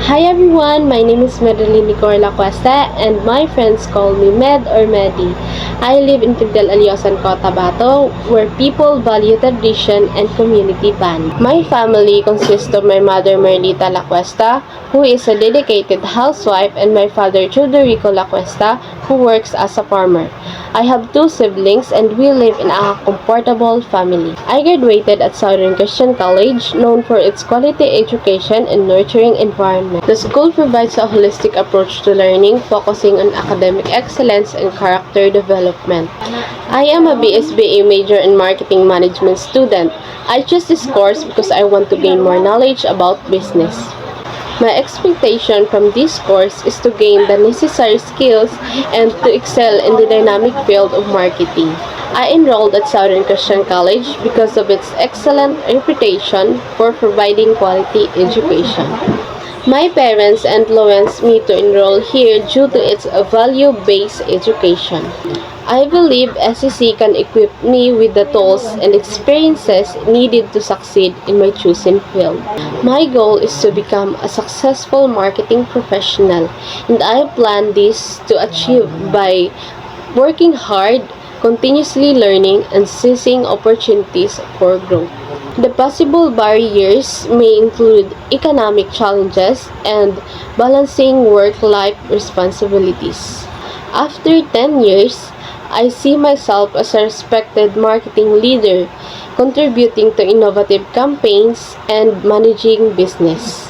Hi everyone, my name is Madeline Nicorla Cuesta and my friends call me Med or Medi. I live in Pigdel Alyosan, Cotabato, where people value tradition and community bond. My family consists of my mother Merlita La Cuesta, who is a dedicated housewife, and my father Chudorico La Cuesta, who works as a farmer. I have two siblings and we live in a comfortable family. I graduated at Southern Christian College, known for its quality education and nurturing environment. The school provides a holistic approach to learning, focusing on academic excellence and character development. I am a BSBA major in marketing management student. I chose this course because I want to gain more knowledge about business. My expectation from this course is to gain the necessary skills and to excel in the dynamic field of marketing. I enrolled at Southern Christian College because of its excellent reputation for providing quality education. My parents influenced me to enroll here due to its value-based education. I believe SEC can equip me with the tools and experiences needed to succeed in my chosen field. My goal is to become a successful marketing professional, and I plan this to achieve by working hard, continuously learning, and seizing opportunities for growth. The possible barriers may include economic challenges and balancing work-life responsibilities. After 10 years, I see myself as a respected marketing leader, contributing to innovative campaigns and managing business.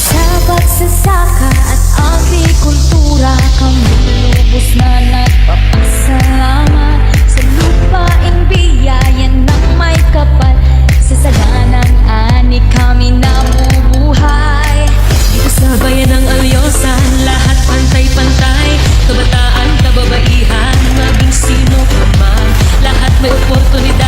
Sa pagsasaka at agrikultura, kami lubos na nagpapasalamat sa lupaing biyayan ng may kapal. Sa saganang ani kami nabubuhay. Dito sa bayan ng Alyosan, lahat pantay-pantay. Kabataan, kababaihan, maging sino ka man, lahat may oportunidad.